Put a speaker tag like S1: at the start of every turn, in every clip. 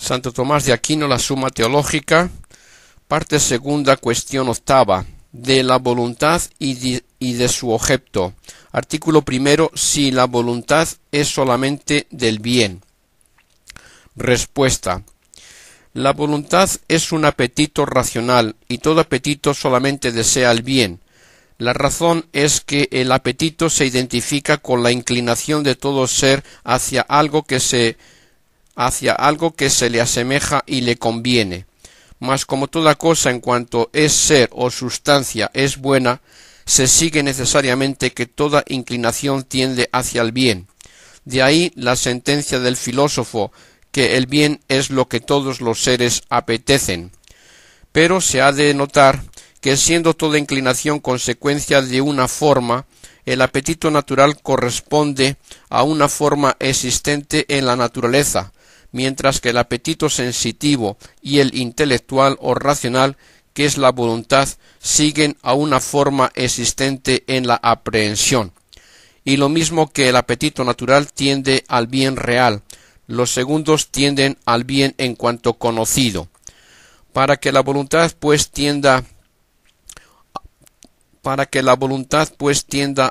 S1: Santo Tomás de Aquino, la Suma Teológica, parte segunda, cuestión octava, de la voluntad y de su objeto. Artículo primero, si la voluntad es solamente del bien. Respuesta. La voluntad es un apetito racional, y todo apetito solamente desea el bien. La razón es que el apetito se identifica con la inclinación de todo ser hacia algo que se le asemeja y le conviene. Mas como toda cosa en cuanto es ser o sustancia es buena, se sigue necesariamente que toda inclinación tiende hacia el bien. De ahí la sentencia del filósofo, que el bien es lo que todos los seres apetecen. Pero se ha de notar que siendo toda inclinación consecuencia de una forma, el apetito natural corresponde a una forma existente en la naturaleza, mientras que el apetito sensitivo y el intelectual o racional, que es la voluntad, siguen a una forma existente en la aprehensión. Y lo mismo que el apetito natural tiende al bien real, los segundos tienden al bien en cuanto conocido. Para que la voluntad pues tienda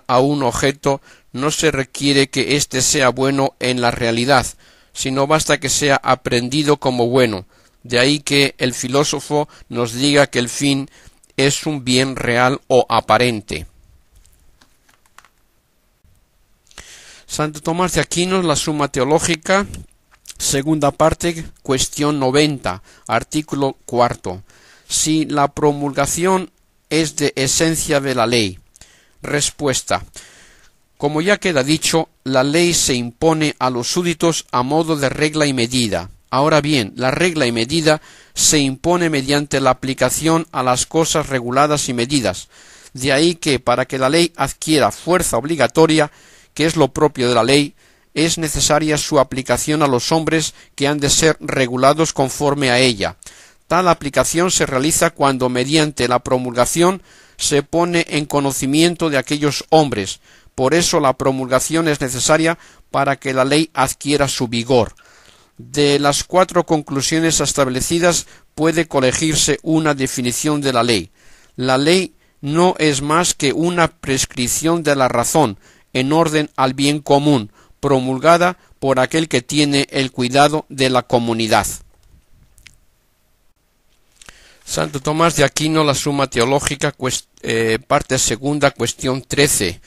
S1: a un objeto, no se requiere que éste sea bueno en la realidad, sino basta que sea aprendido como bueno. De ahí que el filósofo nos diga que el fin es un bien real o aparente. Santo Tomás de Aquino, la Suma Teológica, segunda parte, cuestión 90, artículo cuarto. Si la promulgación es de esencia de la ley. Respuesta. Como ya queda dicho, la ley se impone a los súbditos a modo de regla y medida. Ahora bien, la regla y medida se impone mediante la aplicación a las cosas reguladas y medidas. De ahí que, para que la ley adquiera fuerza obligatoria, que es lo propio de la ley, es necesaria su aplicación a los hombres que han de ser regulados conforme a ella. Tal aplicación se realiza cuando mediante la promulgación se pone en conocimiento de aquellos hombres. Por eso la promulgación es necesaria para que la ley adquiera su vigor. De las 4 conclusiones establecidas puede colegirse una definición de la ley. La ley no es más que una prescripción de la razón en orden al bien común, promulgada por aquel que tiene el cuidado de la comunidad. Santo Tomás de Aquino, la Suma Teológica, parte segunda, cuestión 13,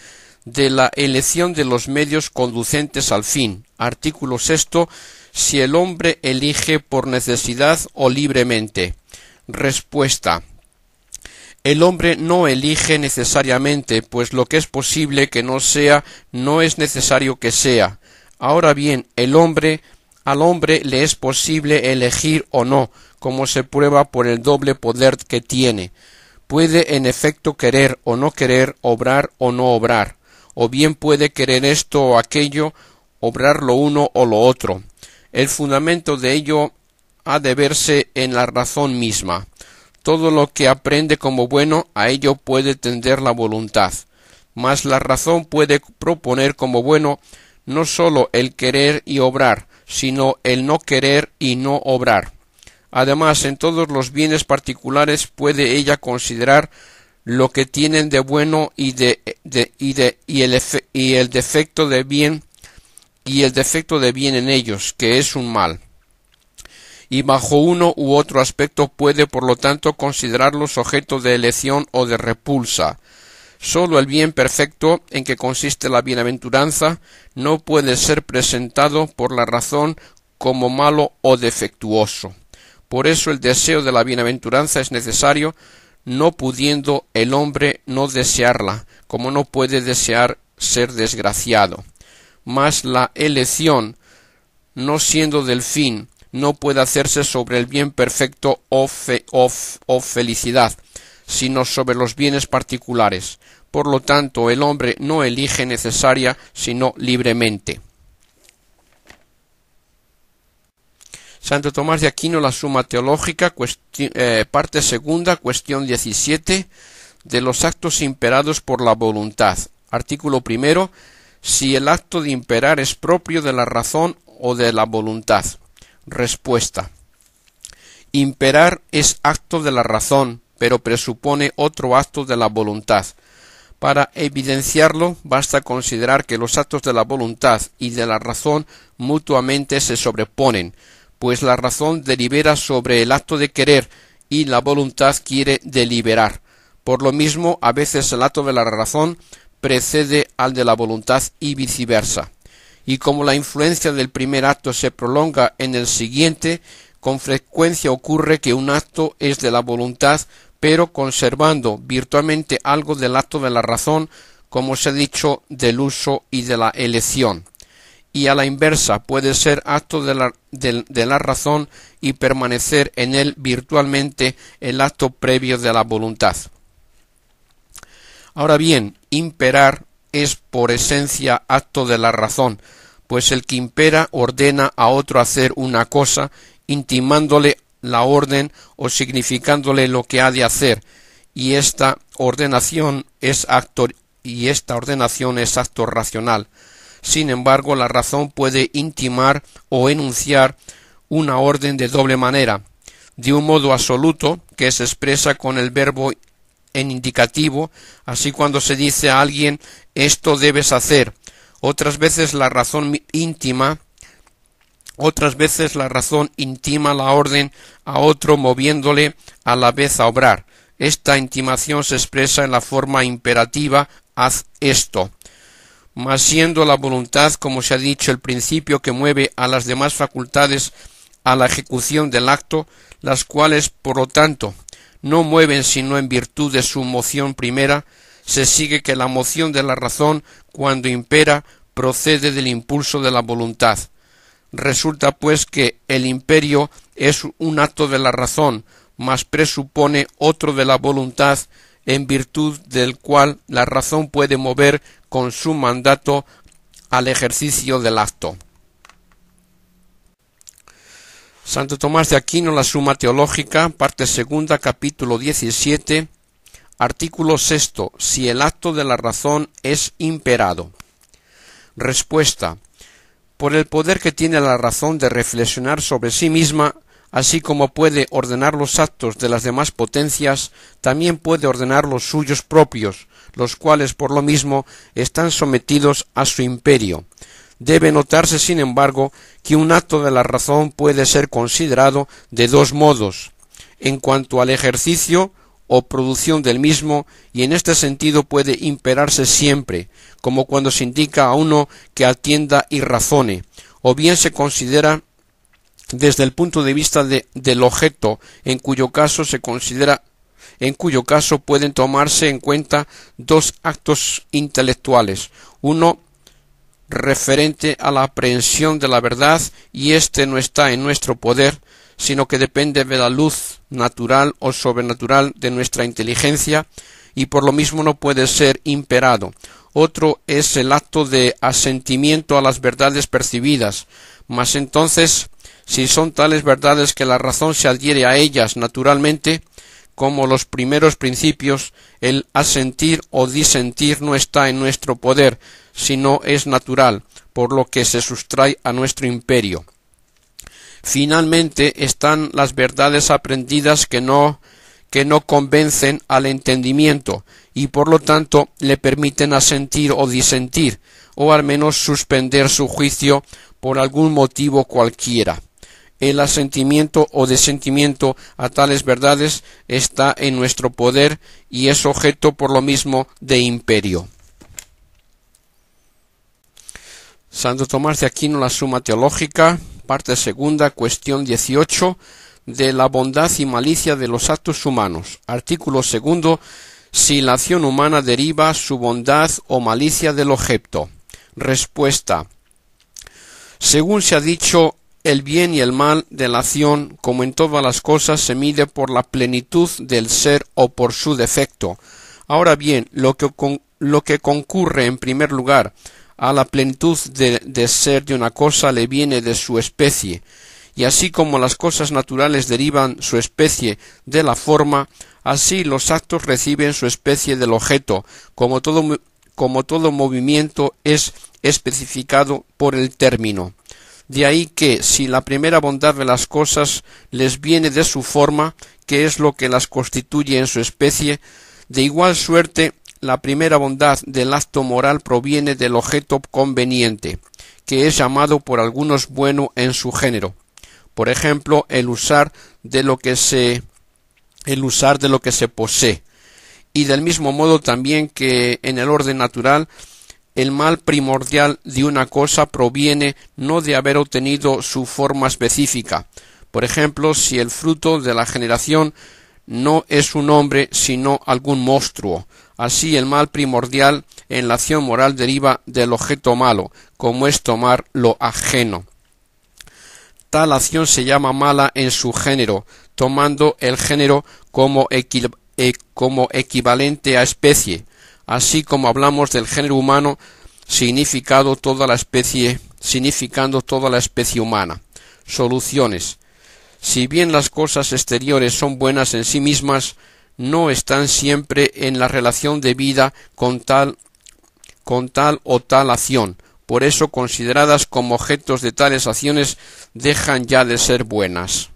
S1: de la elección de los medios conducentes al fin. Artículo sexto, si el hombre elige por necesidad o libremente. Respuesta. El hombre no elige necesariamente, pues lo que es posible que no sea, no es necesario que sea. Ahora bien, al hombre le es posible elegir o no, como se prueba por el doble poder que tiene. Puede en efecto querer o no querer, obrar o no obrar, o bien puede querer esto o aquello, obrar lo uno o lo otro. El fundamento de ello ha de verse en la razón misma. Todo lo que aprende como bueno, a ello puede tender la voluntad. Mas la razón puede proponer como bueno no sólo el querer y obrar, sino el no querer y no obrar. Además, en todos los bienes particulares puede ella considerar lo que tienen de bueno y el defecto de bien en ellos, que es un mal. Y bajo uno u otro aspecto puede, por lo tanto, considerarlos objeto de elección o de repulsa. Sólo el bien perfecto, en que consiste la bienaventuranza, no puede ser presentado por la razón como malo o defectuoso. Por eso el deseo de la bienaventuranza es necesario, no pudiendo el hombre no desearla, como no puede desear ser desgraciado. Mas la elección, no siendo del fin, no puede hacerse sobre el bien perfecto o felicidad, sino sobre los bienes particulares. Por lo tanto, el hombre no elige necesaria, sino libremente. Santo Tomás de Aquino, la Suma Teológica, parte segunda, cuestión 17, de los actos imperados por la voluntad. Artículo primero, si el acto de imperar es propio de la razón o de la voluntad. Respuesta. Imperar es acto de la razón, pero presupone otro acto de la voluntad. Para evidenciarlo, basta considerar que los actos de la voluntad y de la razón mutuamente se sobreponen, pues la razón delibera sobre el acto de querer y la voluntad quiere deliberar. Por lo mismo, a veces el acto de la razón precede al de la voluntad y viceversa. Y como la influencia del primer acto se prolonga en el siguiente, con frecuencia ocurre que un acto es de la voluntad, pero conservando virtualmente algo del acto de la razón, como se ha dicho, del uso y de la elección. Y a la inversa puede ser acto de la razón y permanecer en él virtualmente el acto previo de la voluntad. Ahora bien, imperar es por esencia acto de la razón, pues el que impera ordena a otro hacer una cosa, intimándole la orden o significándole lo que ha de hacer, y esta ordenación es acto racional. Sin embargo, la razón puede intimar o enunciar una orden de doble manera, de un modo absoluto, que se expresa con el verbo en indicativo, así cuando se dice a alguien esto debes hacer. Otras veces la razón intima la orden a otro moviéndole a la vez a obrar. Esta intimación se expresa en la forma imperativa haz esto. Mas siendo la voluntad, como se ha dicho, el principio que mueve a las demás facultades a la ejecución del acto, las cuales, por lo tanto, no mueven sino en virtud de su moción primera, se sigue que la moción de la razón, cuando impera, procede del impulso de la voluntad. Resulta pues que el imperio es un acto de la razón, mas presupone otro de la voluntad, en virtud del cual la razón puede mover con su mandato al ejercicio del acto. Santo Tomás de Aquino, la Suma Teológica, parte segunda, capítulo 17, artículo 6. Si el acto de la razón es imperado. Respuesta. Por el poder que tiene la razón de reflexionar sobre sí misma, así como puede ordenar los actos de las demás potencias, también puede ordenar los suyos propios, los cuales por lo mismo están sometidos a su imperio. Debe notarse, sin embargo, que un acto de la razón puede ser considerado de dos modos, en cuanto al ejercicio o producción del mismo, y en este sentido puede imperarse siempre, como cuando se indica a uno que atienda y razone, o bien se considera desde el punto de vista del objeto, en cuyo caso pueden tomarse en cuenta dos actos intelectuales, uno referente a la aprehensión de la verdad, y éste no está en nuestro poder, sino que depende de la luz natural o sobrenatural de nuestra inteligencia, y por lo mismo no puede ser imperado. Otro es el acto de asentimiento a las verdades percibidas, mas entonces, si son tales verdades que la razón se adhiere a ellas naturalmente, como los primeros principios, el asentir o disentir no está en nuestro poder, sino es natural, por lo que se sustrae a nuestro imperio. Finalmente están las verdades aprendidas que no convencen al entendimiento, y por lo tanto le permiten asentir o disentir, o al menos suspender su juicio por algún motivo cualquiera. El asentimiento o disentimiento a tales verdades está en nuestro poder y es objeto por lo mismo de imperio. Santo Tomás de Aquino, la Suma Teológica, parte segunda, cuestión 18, de la bondad y malicia de los actos humanos. Artículo segundo, si la acción humana deriva su bondad o malicia del objeto. Respuesta. Según se ha dicho, el bien y el mal de la acción, como en todas las cosas, se mide por la plenitud del ser o por su defecto. Ahora bien, lo que concurre en primer lugar a la plenitud de ser de una cosa le viene de su especie, y así como las cosas naturales derivan su especie de la forma, así los actos reciben su especie del objeto, como todo movimiento es especificado por el término. De ahí que, si la primera bondad de las cosas les viene de su forma, que es lo que las constituye en su especie, de igual suerte la primera bondad del acto moral proviene del objeto conveniente, que es llamado por algunos bueno en su género. Por ejemplo, el usar de lo que se posee. Y del mismo modo también que en el orden natural el mal primordial de una cosa proviene no de haber obtenido su forma específica. Por ejemplo, si el fruto de la generación no es un hombre sino algún monstruo, así el mal primordial en la acción moral deriva del objeto malo, como es tomar lo ajeno. Tal acción se llama mala en su género, tomando el género como equivalente a especie, así como hablamos del género humano, significando toda la especie humana. Soluciones. Si bien las cosas exteriores son buenas en sí mismas, no están siempre en la relación de vida con tal o tal acción. Por eso, consideradas como objetos de tales acciones, dejan ya de ser buenas.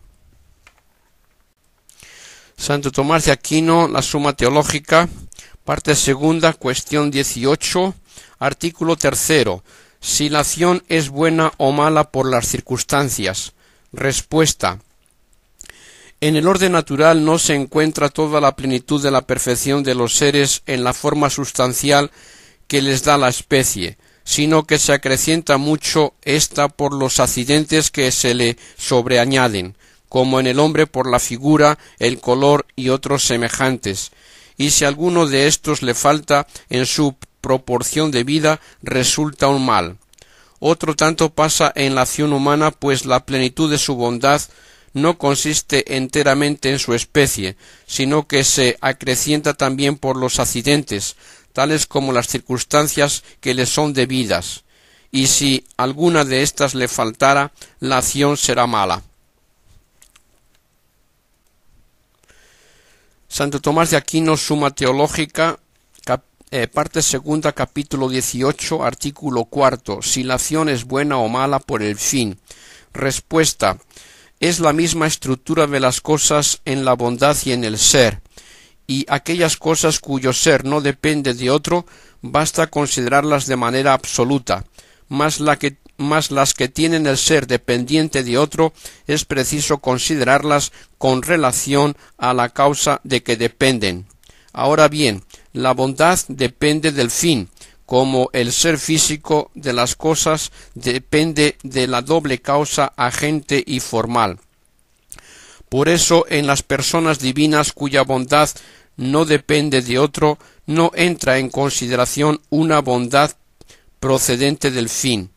S1: Santo Tomás de Aquino, la Suma Teológica, parte segunda, cuestión 18, artículo 3. Si la acción es buena o mala por las circunstancias. Respuesta. En el orden natural no se encuentra toda la plenitud de la perfección de los seres en la forma sustancial que les da la especie, sino que se acrecienta mucho ésta por los accidentes que se le sobreañaden, como en el hombre por la figura, el color y otros semejantes, y si alguno de estos le falta en su proporción de vida, resulta un mal. Otro tanto pasa en la acción humana, pues la plenitud de su bondad no consiste enteramente en su especie, sino que se acrecienta también por los accidentes, tales como las circunstancias que le son debidas, y si alguna de éstas le faltara, la acción será mala. Santo Tomás de Aquino, Suma Teológica, parte segunda, capítulo 18, artículo 4. Si la acción es buena o mala por el fin. Respuesta. Es la misma estructura de las cosas en la bondad y en el ser, y aquellas cosas cuyo ser no depende de otro, basta considerarlas de manera absoluta, mas las que tienen el ser dependiente de otro, es preciso considerarlas con relación a la causa de que dependen. Ahora bien, la bondad depende del fin, como el ser físico de las cosas depende de la doble causa agente y formal. Por eso, en las personas divinas cuya bondad no depende de otro, no entra en consideración una bondad procedente del fin,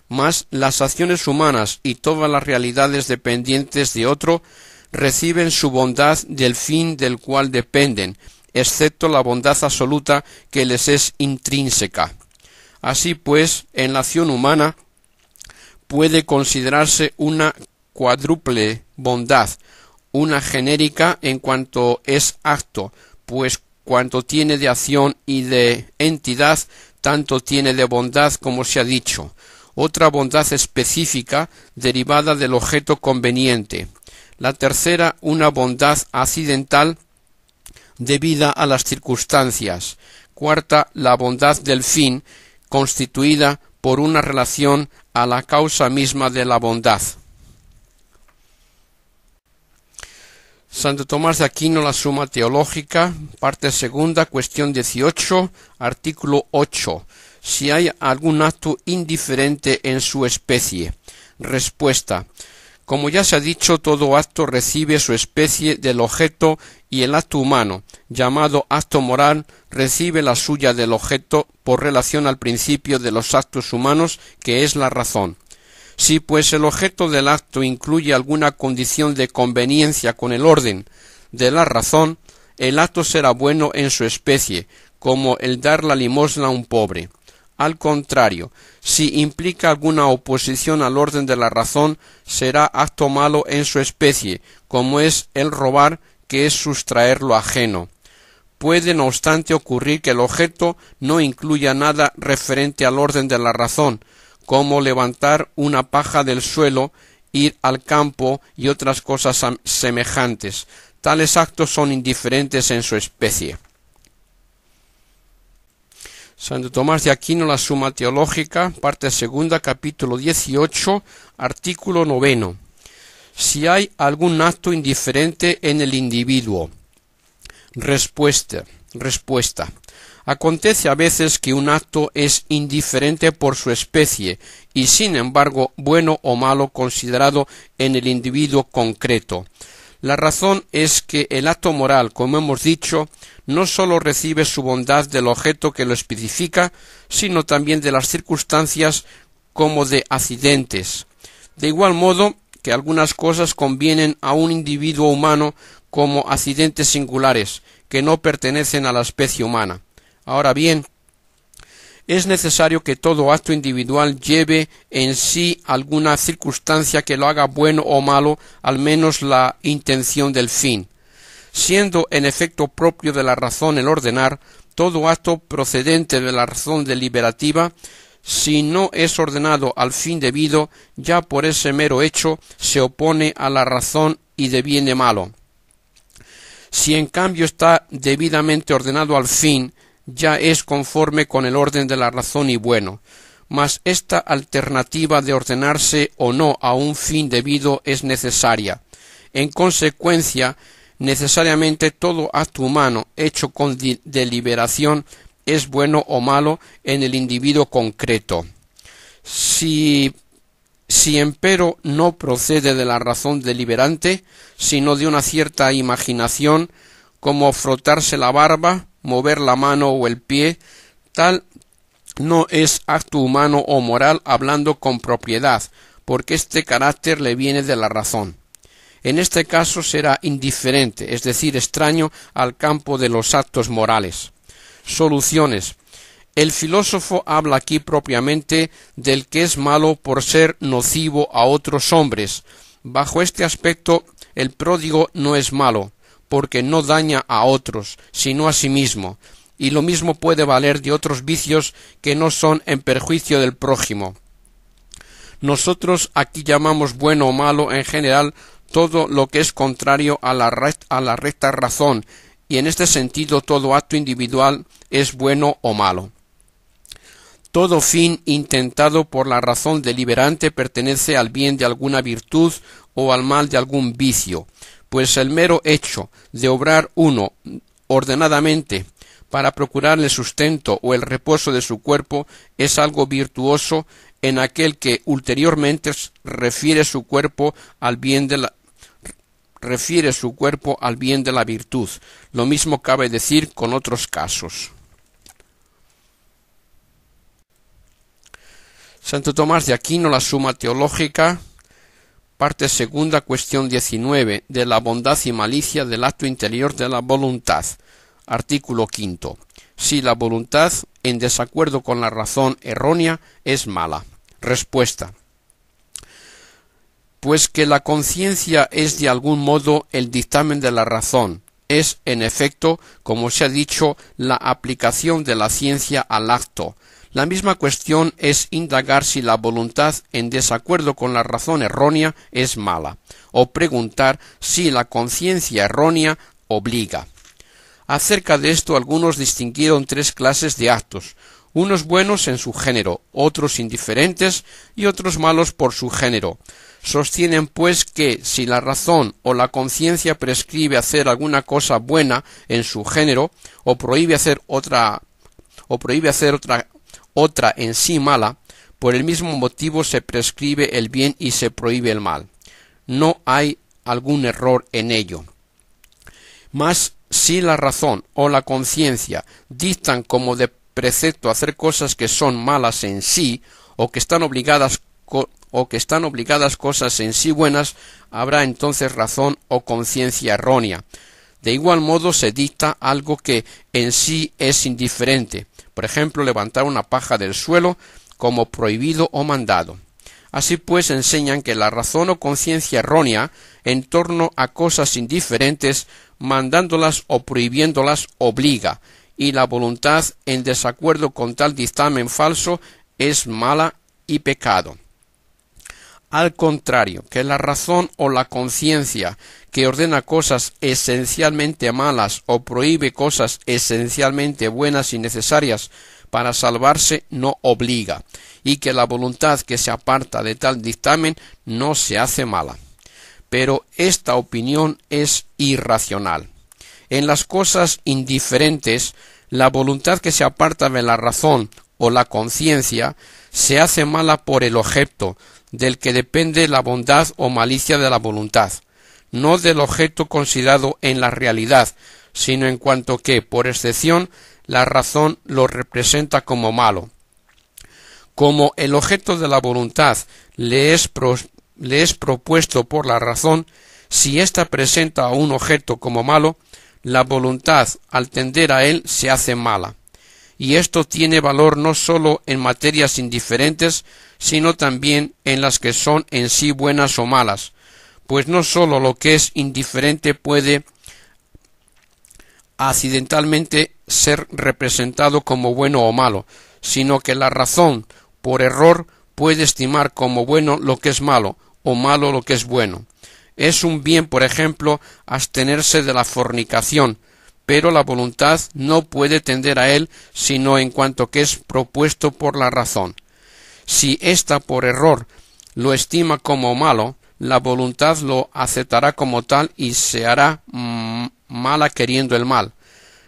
S1: mas las acciones humanas y todas las realidades dependientes de otro reciben su bondad del fin del cual dependen, excepto la bondad absoluta que les es intrínseca. Así pues, en la acción humana puede considerarse una cuádruple bondad, una genérica en cuanto es acto, pues cuanto tiene de acción y de entidad, tanto tiene de bondad como se ha dicho. Otra bondad específica derivada del objeto conveniente. La tercera, una bondad accidental debida a las circunstancias. Cuarta, la bondad del fin, constituida por una relación a la causa misma de la bondad. Santo Tomás de Aquino, la Suma Teológica, parte segunda, cuestión 18, artículo 8. Si hay algún acto indiferente en su especie. Respuesta. Como ya se ha dicho, todo acto recibe su especie del objeto y el acto humano, llamado acto moral, recibe la suya del objeto por relación al principio de los actos humanos, que es la razón. Si pues el objeto del acto incluye alguna condición de conveniencia con el orden de la razón, el acto será bueno en su especie, como el dar la limosna a un pobre. Al contrario, si implica alguna oposición al orden de la razón, será acto malo en su especie, como es el robar, que es sustraer lo ajeno. Puede, no obstante, ocurrir que el objeto no incluya nada referente al orden de la razón, como levantar una paja del suelo, ir al campo y otras cosas semejantes. Tales actos son indiferentes en su especie. Santo Tomás de Aquino, la Suma Teológica, parte segunda, capítulo 18, artículo 9. Si hay algún acto indiferente en el individuo. Respuesta. Acontece a veces que un acto es indiferente por su especie y sin embargo bueno o malo considerado en el individuo concreto. La razón es que el acto moral, como hemos dicho, no sólo recibe su bondad del objeto que lo especifica, sino también de las circunstancias como de accidentes. De igual modo que algunas cosas convienen a un individuo humano como accidentes singulares, que no pertenecen a la especie humana. Ahora bien, es necesario que todo acto individual lleve en sí alguna circunstancia que lo haga bueno o malo, al menos la intención del fin. Siendo en efecto propio de la razón el ordenar, todo acto procedente de la razón deliberativa, si no es ordenado al fin debido, ya por ese mero hecho se opone a la razón y deviene malo. Si en cambio está debidamente ordenado al fin, ya es conforme con el orden de la razón y bueno, mas esta alternativa de ordenarse o no a un fin debido es necesaria. En consecuencia, necesariamente todo acto humano hecho con deliberación es bueno o malo en el individuo concreto. Si empero no procede de la razón deliberante, sino de una cierta imaginación, como frotarse la barba, mover la mano o el pie, tal no es acto humano o moral hablando con propiedad, porque este carácter le viene de la razón. En este caso será indiferente, es decir, extraño al campo de los actos morales. Soluciones. El filósofo habla aquí propiamente del que es malo por ser nocivo a otros hombres. Bajo este aspecto, el pródigo no es malo, porque no daña a otros, sino a sí mismo, y lo mismo puede valer de otros vicios que no son en perjuicio del prójimo. Nosotros aquí llamamos bueno o malo en general todo lo que es contrario a la recta razón, y en este sentido todo acto individual es bueno o malo. Todo fin intentado por la razón deliberante pertenece al bien de alguna virtud o al mal de algún vicio, pues el mero hecho de obrar uno ordenadamente para procurar el sustento o el reposo de su cuerpo es algo virtuoso en aquel que ulteriormente refiere su cuerpo al bien de la virtud. Lo mismo cabe decir con otros casos. Santo Tomás de Aquino, la Suma Teológica, parte segunda, cuestión 19, de la bondad y malicia del acto interior de la voluntad. Artículo 5. Si la voluntad, en desacuerdo con la razón errónea, es mala. Respuesta. Pues que la conciencia es de algún modo el dictamen de la razón, es, en efecto, como se ha dicho, la aplicación de la ciencia al acto. La misma cuestión es indagar si la voluntad, en desacuerdo con la razón errónea, es mala, o preguntar si la conciencia errónea obliga. Acerca de esto algunos distinguieron tres clases de actos, unos buenos en su género, otros indiferentes y otros malos por su género. Sostienen pues que si la razón o la conciencia prescribe hacer alguna cosa buena en su género, o prohíbe hacer otra en sí mala, por el mismo motivo se prescribe el bien y se prohíbe el mal. No hay algún error en ello. Mas si la razón o la conciencia dictan como de precepto hacer cosas que son malas en sí, o que están obligadas cosas en sí buenas, habrá entonces razón o conciencia errónea. De igual modo se dicta algo que en sí es indiferente, por ejemplo, levantar una paja del suelo como prohibido o mandado. Así pues enseñan que la razón o conciencia errónea en torno a cosas indiferentes, mandándolas o prohibiéndolas, obliga, y la voluntad en desacuerdo con tal dictamen falso es mala y pecado. Al contrario, que la razón o la conciencia que ordena cosas esencialmente malas o prohíbe cosas esencialmente buenas y necesarias para salvarse no obliga, y que la voluntad que se aparta de tal dictamen no se hace mala. Pero esta opinión es irracional. En las cosas indiferentes, la voluntad que se aparta de la razón o la conciencia se hace mala por el objeto, del que depende la bondad o malicia de la voluntad, no del objeto considerado en la realidad, sino en cuanto que, por excepción, la razón lo representa como malo. Como el objeto de la voluntad le es propuesto por la razón, si ésta presenta a un objeto como malo, la voluntad, al tender a él, se hace mala. Y esto tiene valor no sólo en materias indiferentes, sino también en las que son en sí buenas o malas, pues no sólo lo que es indiferente puede accidentalmente ser representado como bueno o malo, sino que la razón, por error, puede estimar como bueno lo que es malo, o malo lo que es bueno. Es un bien, por ejemplo, abstenerse de la fornicación, pero la voluntad no puede tender a él sino en cuanto que es propuesto por la razón. Si ésta por error lo estima como malo, la voluntad lo aceptará como tal y se hará mala queriendo el mal.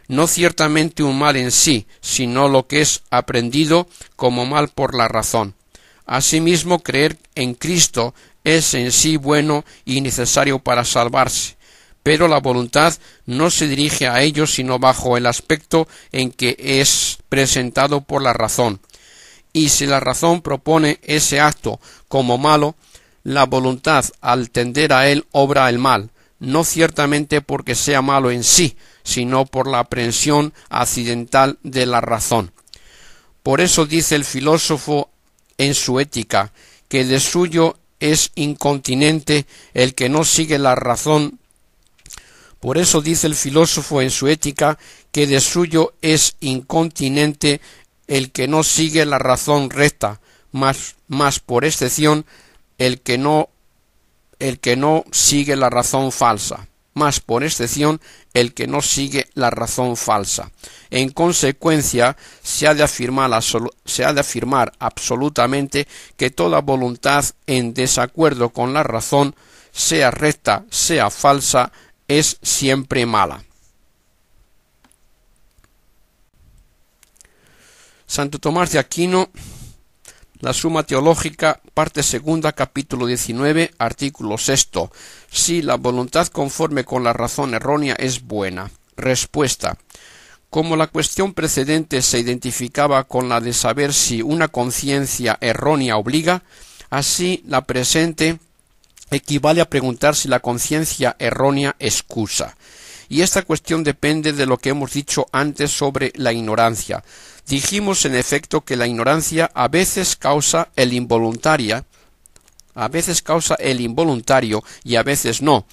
S1: No ciertamente un mal en sí, sino lo que es aprendido como mal por la razón. Asimismo, creer en Cristo es en sí bueno y necesario para salvarse, pero la voluntad no se dirige a ello sino bajo el aspecto en que es presentado por la razón. Y si la razón propone ese acto como malo, la voluntad al tender a él obra el mal, no ciertamente porque sea malo en sí, sino por la aprehensión accidental de la razón. Por eso dice el filósofo en su Ética, que de suyo es incontinente el que no sigue la razón. Por eso dice el filósofo en su Ética, que de suyo es incontinente el que no sigue la razón recta, más por excepción el que no sigue la razón falsa, más por excepción el que no sigue la razón falsa. En consecuencia, se ha de afirmar absolutamente que toda voluntad en desacuerdo con la razón, sea recta, sea falsa, es siempre mala. Santo Tomás de Aquino, la Suma Teológica, parte segunda, capítulo 19, artículo 6. Si la voluntad conforme con la razón errónea es buena. Respuesta. Como la cuestión precedente se identificaba con la de saber si una conciencia errónea obliga, así la presente equivale a preguntar si la conciencia errónea excusa. Y esta cuestión depende de lo que hemos dicho antes sobre la ignorancia. Dijimos en efecto que la ignorancia a veces causa el involuntario y a veces no,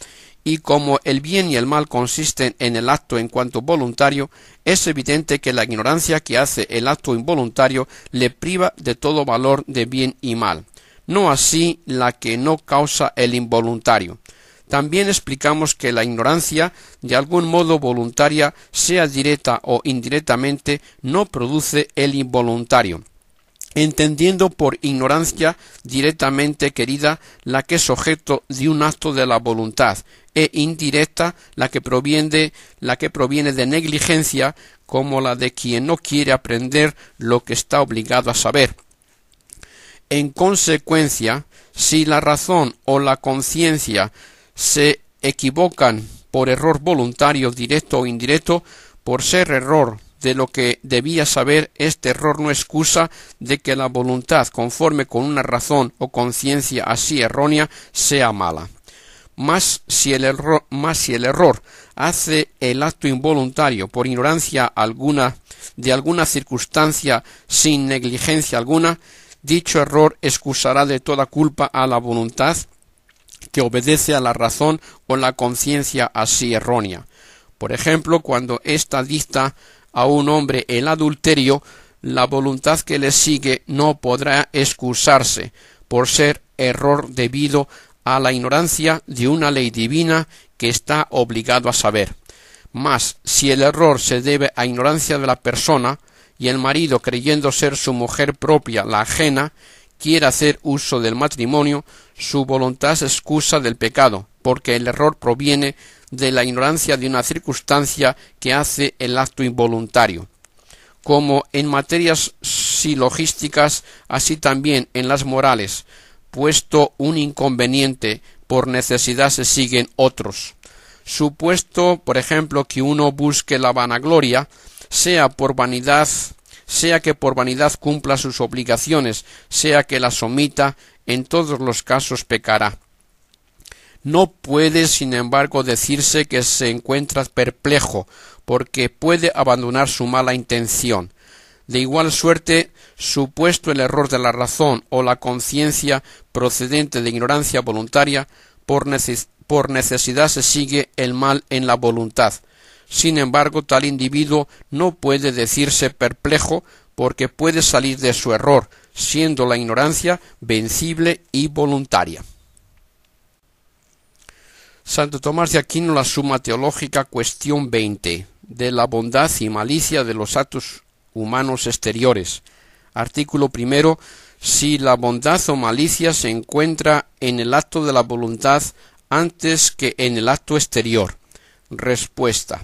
S1: y como el bien y el mal consisten en el acto en cuanto voluntario, es evidente que la ignorancia que hace el acto involuntario le priva de todo valor de bien y mal, no así la que no causa el involuntario. También explicamos que la ignorancia, de algún modo voluntaria, sea directa o indirectamente, no produce el involuntario, entendiendo por ignorancia directamente querida la que es objeto de un acto de la voluntad, e indirecta la que proviene de negligencia, como la de quien no quiere aprender lo que está obligado a saber. En consecuencia, si la razón o la conciencia se equivocan por error voluntario, directo o indirecto, por ser error de lo que debía saber, este error no excusa de que la voluntad, conforme con una razón o conciencia así errónea, sea mala. Mas si el error hace el acto involuntario por ignorancia alguna de alguna circunstancia sin negligencia alguna, dicho error excusará de toda culpa a la voluntad que obedece a la razón o la conciencia así errónea. Por ejemplo, cuando ésta dicta a un hombre el adulterio, la voluntad que le sigue no podrá excusarse por ser error debido a la ignorancia de una ley divina que está obligado a saber. Mas, si el error se debe a ignorancia de la persona, y el marido, creyendo ser su mujer propia la ajena, quiere hacer uso del matrimonio, su voluntad se excusa del pecado, porque el error proviene de la ignorancia de una circunstancia que hace el acto involuntario. Como en materias silogísticas, así también en las morales, puesto un inconveniente, por necesidad se siguen otros. Supuesto, por ejemplo, que uno busque la vanagloria, sea que por vanidad cumpla sus obligaciones, sea que las omita, en todos los casos pecará. No puede, sin embargo, decirse que se encuentra perplejo, porque puede abandonar su mala intención. De igual suerte, supuesto el error de la razón o la conciencia procedente de ignorancia voluntaria, por necesidad se sigue el mal en la voluntad. Sin embargo, tal individuo no puede decirse perplejo, porque puede salir de su error, siendo la ignorancia vencible y voluntaria. Santo Tomás de Aquino, la Suma Teológica, cuestión 20, de la bondad y malicia de los actos humanos exteriores. Artículo primero. Si la bondad o malicia se encuentra en el acto de la voluntad antes que en el acto exterior. Respuesta.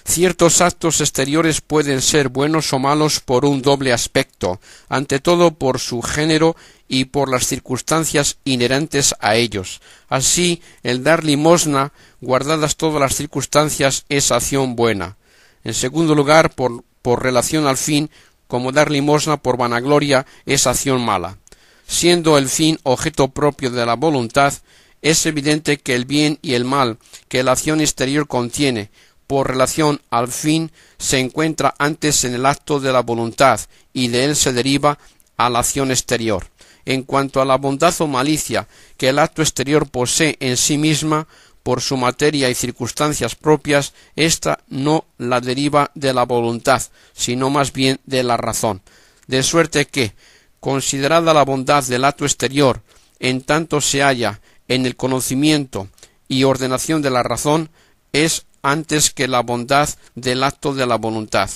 S1: Ciertos actos exteriores pueden ser buenos o malos por un doble aspecto, ante todo por su género y por las circunstancias inherentes a ellos. Así, el dar limosna, guardadas todas las circunstancias, es acción buena. En segundo lugar, por relación al fin, como dar limosna por vanagloria, es acción mala. Siendo el fin objeto propio de la voluntad, es evidente que el bien y el mal que la acción exterior contiene, por relación al fin, se encuentra antes en el acto de la voluntad, y de él se deriva a la acción exterior. En cuanto a la bondad o malicia que el acto exterior posee en sí misma, por su materia y circunstancias propias, ésta no la deriva de la voluntad, sino más bien de la razón. De suerte que, considerada la bondad del acto exterior, en tanto se halla en el conocimiento y ordenación de la razón, es antes que la bondad del acto de la voluntad.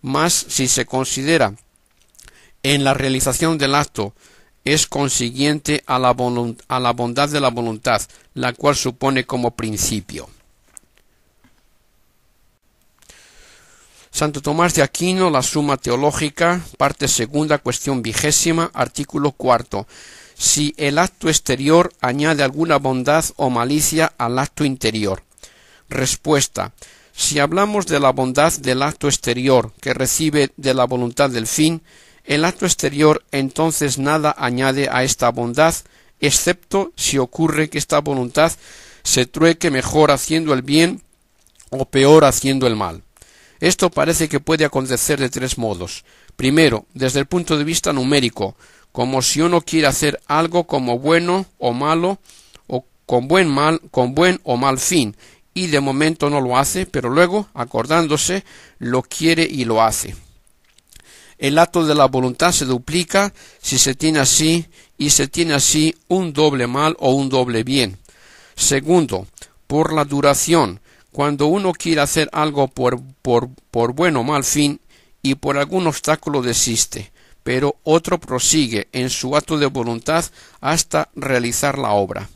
S1: Mas si se considera en la realización del acto, es consiguiente a la bondad de la voluntad, la cual supone como principio. Santo Tomás de Aquino, la Suma Teológica, parte segunda, cuestión 20, artículo 4. Si el acto exterior añade alguna bondad o malicia al acto interior. Respuesta. Si hablamos de la bondad del acto exterior que recibe de la voluntad del fin, el acto exterior entonces nada añade a esta bondad, excepto si ocurre que esta voluntad se trueque mejor haciendo el bien o peor haciendo el mal. Esto parece que puede acontecer de tres modos. Primero, desde el punto de vista numérico, como si uno quiere hacer algo como bueno o malo, o con buen o mal fin, y de momento no lo hace, pero luego, acordándose, lo quiere y lo hace. El acto de la voluntad se duplica si se tiene así, y se tiene así un doble mal o un doble bien. Segundo, por la duración, cuando uno quiere hacer algo por buen o mal fin, y por algún obstáculo desiste, pero otro prosigue en su acto de voluntad hasta realizar la obra.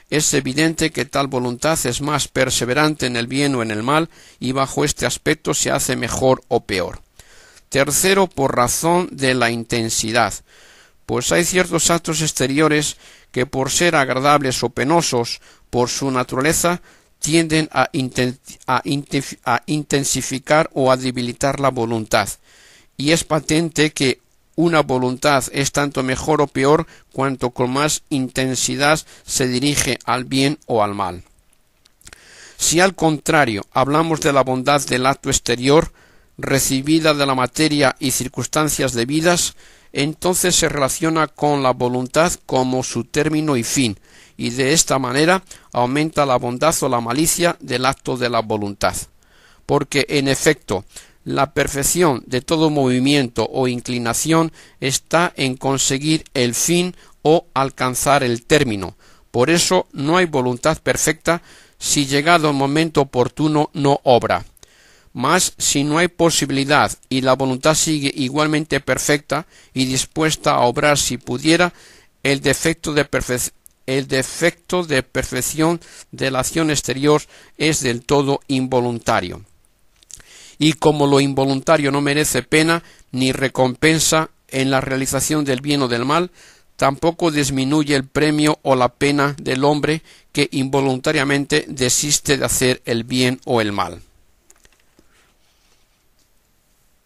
S1: Es evidente que tal voluntad es más perseverante en el bien o en el mal, y bajo este aspecto se hace mejor o peor. Tercero, por razón de la intensidad, pues hay ciertos actos exteriores que por ser agradables o penosos, por su naturaleza, tienden a intensificar o a debilitar la voluntad, y es patente que una voluntad es tanto mejor o peor cuanto con más intensidad se dirige al bien o al mal. Si al contrario hablamos de la bondad del acto exterior, recibida de la materia y circunstancias debidas, entonces se relaciona con la voluntad como su término y fin, y de esta manera aumenta la bondad o la malicia del acto de la voluntad. Porque, en efecto, La perfección de todo movimiento o inclinación está en conseguir el fin o alcanzar el término. Por eso no hay voluntad perfecta si llegado el momento oportuno no obra. Mas si no hay posibilidad y la voluntad sigue igualmente perfecta y dispuesta a obrar si pudiera, el defecto de perfección de la acción exterior es del todo involuntario. Y como lo involuntario no merece pena ni recompensa en la realización del bien o del mal, tampoco disminuye el premio o la pena del hombre que involuntariamente desiste de hacer el bien o el mal.